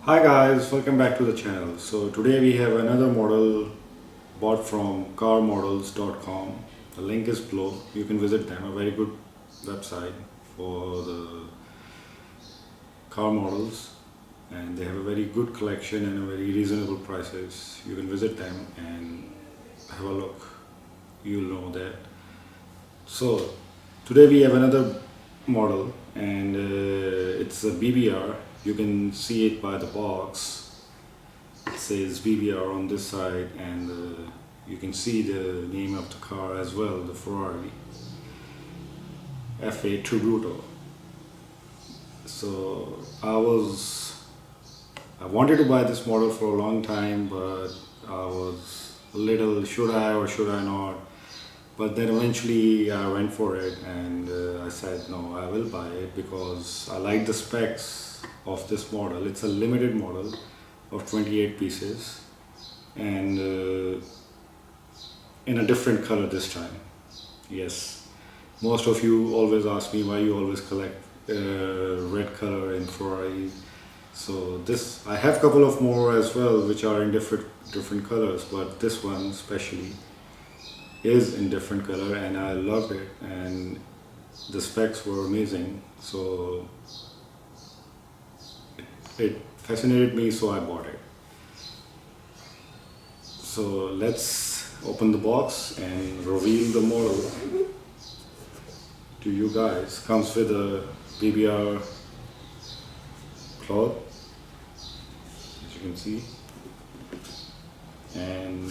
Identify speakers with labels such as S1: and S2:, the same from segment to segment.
S1: Hi guys, welcome back to the channel. So today we have another model bought from carmodels.com. The link is below. You can visit them, a very good website for the car models, and they have a very good collection and a very reasonable prices. You can visit them and have a look. You'll know that. So today we have another model, and it's a BBR. You can see it by the box. It says BBR on this side, and you can see the name of the car as well, the Ferrari F8 Tributo. So I wanted to buy this model for a long time, but I was a little, should I or should I not? But then eventually I went for it, and I said no, I will buy it because I like the specs of this model. It's a limited model of 28 pieces, and in a different color this time. Yes, most of you always ask me why you always collect red color in Ferrari. So this, I have a couple of more as well which are in different colors, but this one especially is in different color, and I loved it, and the specs were amazing, so it fascinated me, so I bought it. So let's open the box and reveal the model to you guys. Comes with a BBR cloth, as you can see, and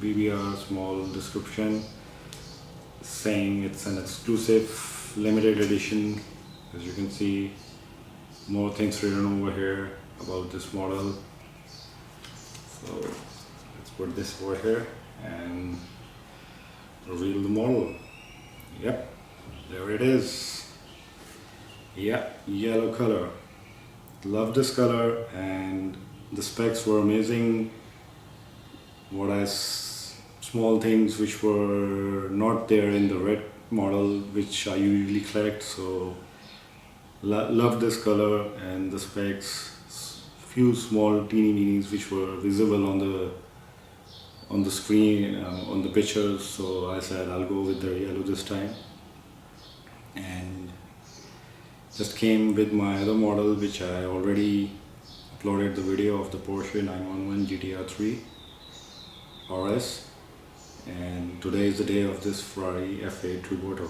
S1: BBR small description saying it's an exclusive limited edition. As you can see, more things written over here about this model. So let's put this over here and reveal the model. Yep, there it is. Yep, yellow color. Love this color, and the specs were amazing. Small things which were not there in the red model, which I usually collect. So love this color and the specs. Few small teeny weenies which were visible on the screen, on the pictures. So I said I'll go with the yellow this time, and just came with my other model which I already uploaded the video of, the Porsche 911 GTR3 RS, and today is the day of this Ferrari F8 Tributo.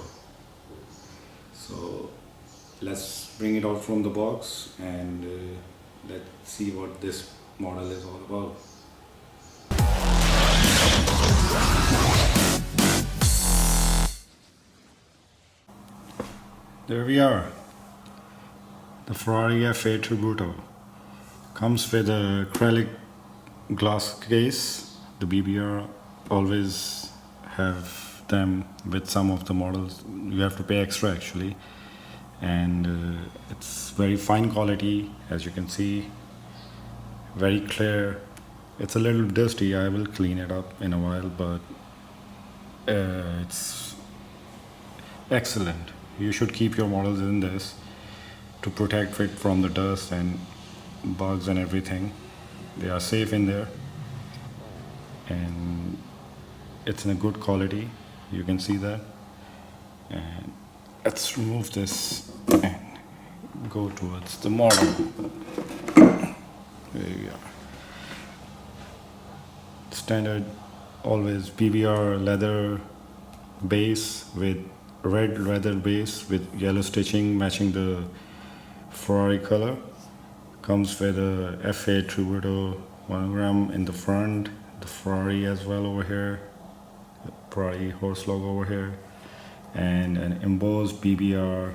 S1: So let's bring it out from the box and let's see what this model is all about. There we are. The Ferrari F8 Tributo comes with a acrylic glass case. The BBR always have them with some of the models. You have to pay extra actually, and it's very fine quality, as you can see, very clear. It's a little dusty, I will clean it up in a while, but it's excellent. You should keep your models in this to protect it from the dust and bugs and everything. They are safe in there, and it's in a good quality, you can see that. And let's remove this and go towards the model. There we are. Standard, always BBR leather base with red leather base with yellow stitching matching the Ferrari color. Comes with a F8 Tributo monogram in the front, the Ferrari as well over here, the Ferrari horse logo over here, and an embossed BBR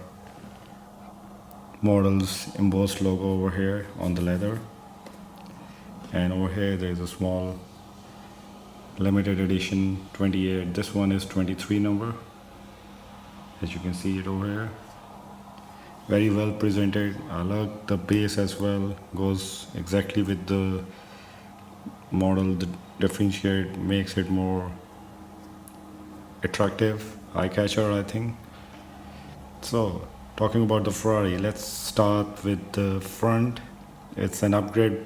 S1: models embossed logo over here on the leather. And over here there's a small limited edition 28. This one is 23 number, as you can see it over here. Very well presented. I like the base as well, goes exactly with the model. The differentiate makes it more attractive, eye catcher, I think. So Talking about the Ferrari, let's start with the front. It's an upgrade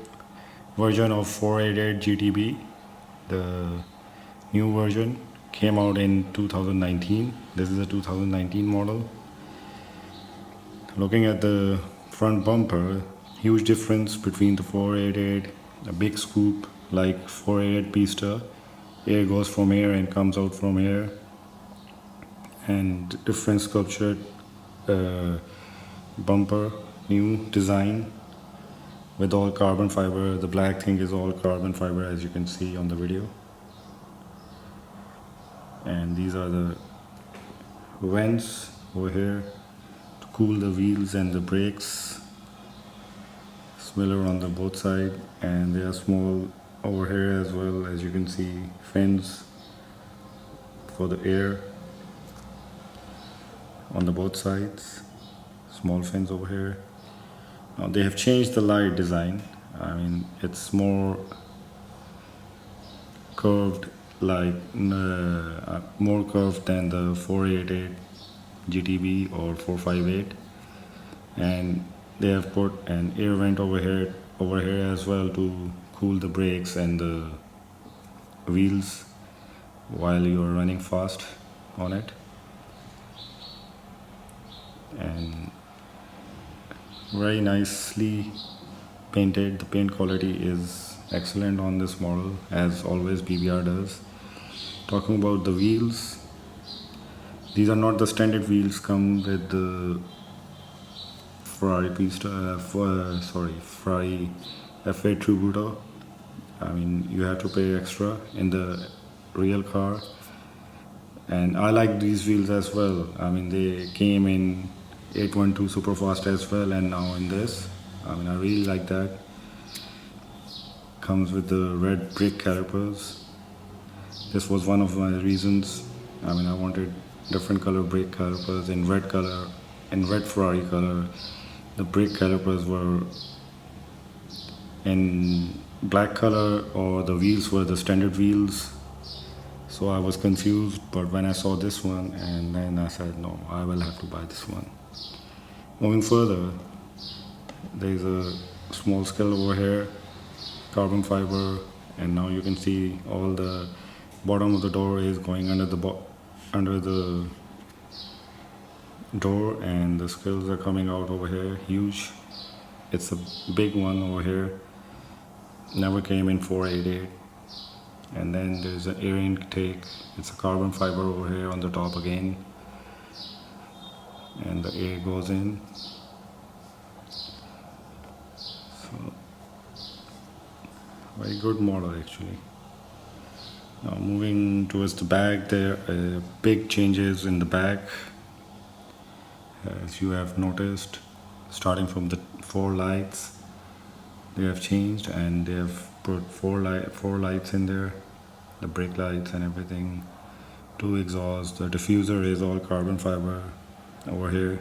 S1: version of 488 GTB. The new version came out in 2019. This is a 2019 model. Looking at the front bumper, huge difference between the 488, a big scoop like 488 Pista. Air goes from here and comes out from here, and different sculptured bumper, new design with all carbon fiber. The black thing is all carbon fiber, as you can see on the video. And these are the vents over here to cool the wheels and the brakes. Similar on the both sides, and they are small over here as well. As you can see, fins for the air on the both sides, small fins over here. Now they have changed the light design. I mean, it's more curved, like more curved than the 488 GTB or 458, and they have put an air vent over here as well to cool the brakes and the wheels while you are running fast on it. And very nicely painted. The paint quality is excellent on this model, as always BBR does. Talking about the wheels, these are not the standard wheels come with the Ferrari Ferrari F8 Tributo. I mean, you have to pay extra in the real car, and I like these wheels as well. I mean, they came in 812 Superfast as well, and now in this. I mean, I really like that. Comes with the red brake calipers. This was one of my reasons. I mean, I wanted different color brake calipers in red color, in red Ferrari color. The brake calipers were in black color, or the wheels were the standard wheels. So I was confused, but when I saw this one, and then I said, no, I will have to buy this one. Moving further, there's a small scale over here, carbon fiber, and now you can see all the bottom of the door is going under the door, and the skills are coming out over here, huge. It's a big one over here, never came in 488. And then there's an air intake. It's a carbon fiber over here on the top again, and the air goes in. So very good model actually. Now moving towards the back, there are big changes in the back, as you have noticed. Starting from the 4 lights, they have changed, and they have put 4 lights in there, the brake lights and everything, 2 exhausts. The diffuser is all carbon fiber over here,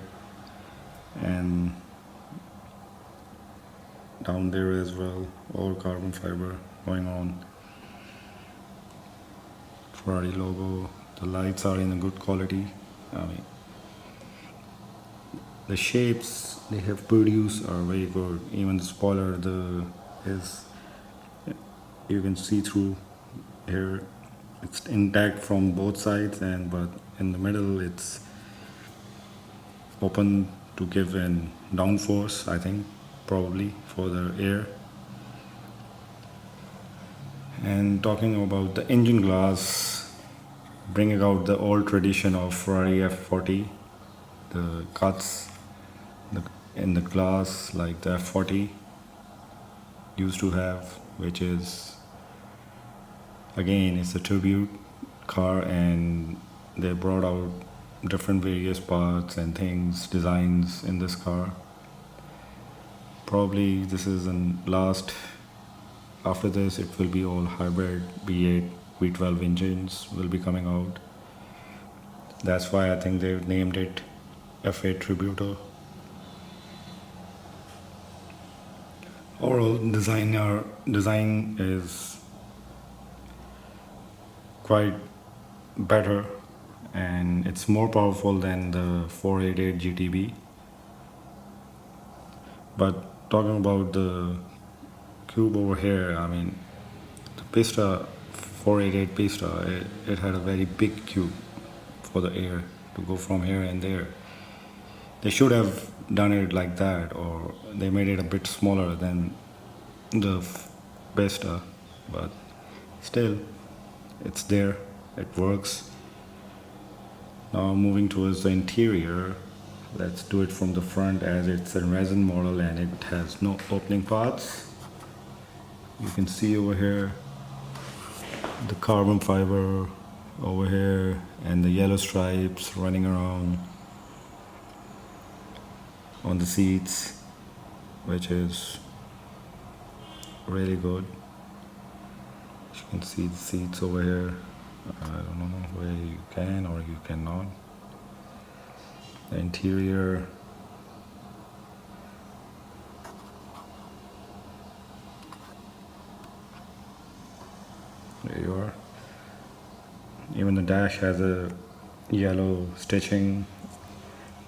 S1: and down there as well, all carbon fiber going on. Ferrari logo. The lights are in a good quality. I mean, the shapes they have produced are very good. Even the spoiler, you can see through here. It's intact from both sides, but in the middle it's open to give an downforce, I think, probably for the air. And talking about the engine glass, bringing out the old tradition of Ferrari F40, the cuts in the glass like the F40 used to have, which is, again, it's a tribute car, and they brought out different various parts and things, designs in this car. Probably this is an last. After this it will be all hybrid V8 V12 engines will be coming out. That's why I think they've named it F8 Tributo. Overall design is quite better, and it's more powerful than the 488 GTB. But talking about the cube over here, I mean, the Pista 488 Pista, it had a very big cube for the air to go from here and there. They should have done it like that, or they made it a bit smaller than the Pista, but still, it's there, it works. Now moving towards the interior, let's do it from the front as it's a resin model and it has no opening parts. You can see over here the carbon fiber over here and the yellow stripes running around on the seats, which is really good. You can see the seats over here. I don't know where you can or you cannot. The interior, there you are. Even the dash has a yellow stitching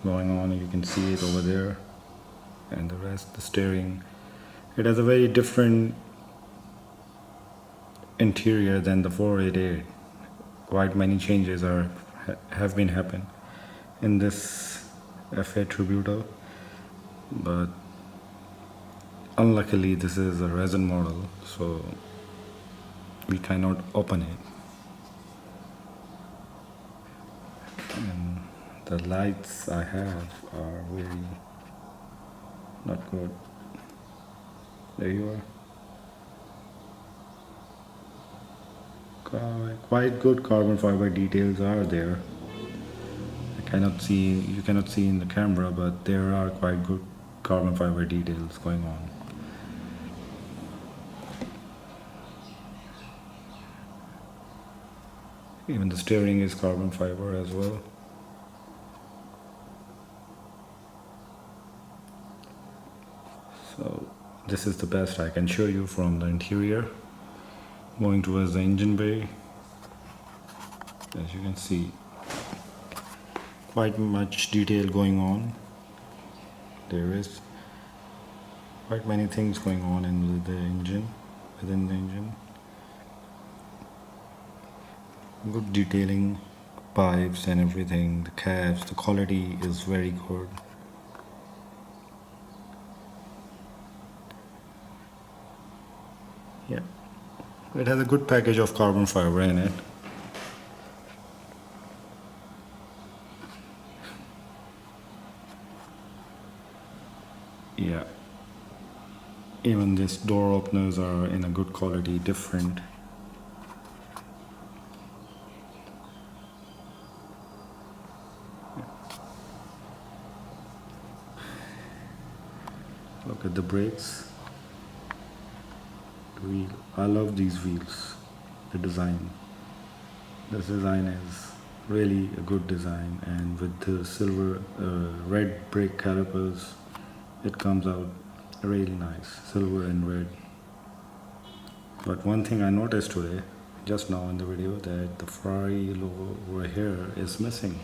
S1: going on, you can see it over there. And the rest, the steering, it has a very different interior than the 488. Quite many changes have been happening in this F8 Tributo, but unluckily this is a resin model, so we cannot open it. And the lights I have are really not good. There you are. Quite good carbon fiber details are there. You cannot see in the camera, but there are quite good carbon fiber details going on. Even the steering is carbon fiber as well. So this is the best I can show you from the interior. Going towards the engine bay, as you can see, quite much detail going on. There is quite many things going on in the engine, within the engine. Good detailing, pipes and everything, the cabs, the quality is very good. Yeah, it has a good package of carbon fiber in it. Yeah, even these door openers are in a good quality, different. Look at the brakes. The wheel. I love these wheels. The design. This design is really a good design, and with the silver, red brake calipers, it comes out really nice, silver and red. But one thing I noticed today, just now in the video, that the Ferrari logo over here is missing.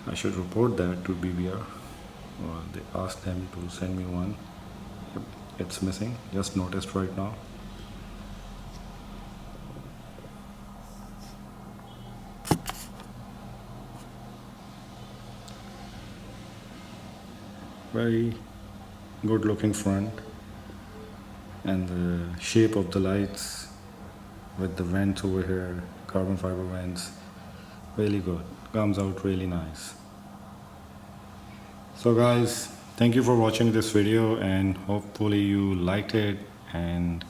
S1: I should report that to BBR. They asked them to send me one. Yep, it's missing, just noticed right now. Very good looking front, and the shape of the lights with the vents over here, carbon fiber vents, really good, comes out really nice. So guys, thank you for watching this video, and hopefully you liked it, and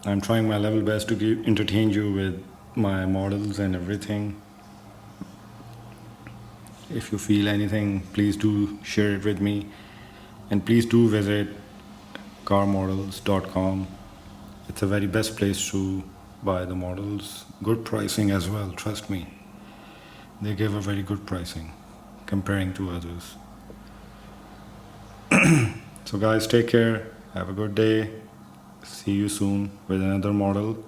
S1: I'm trying my level best to entertain you with my models and everything. If you feel anything, please do share it with me, and please do visit carmodels.com. It's a very best place to buy the models. Good pricing as well, trust me. They give a very good pricing comparing to others. So guys, take care, have a good day, see you soon with another model.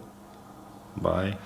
S1: Bye.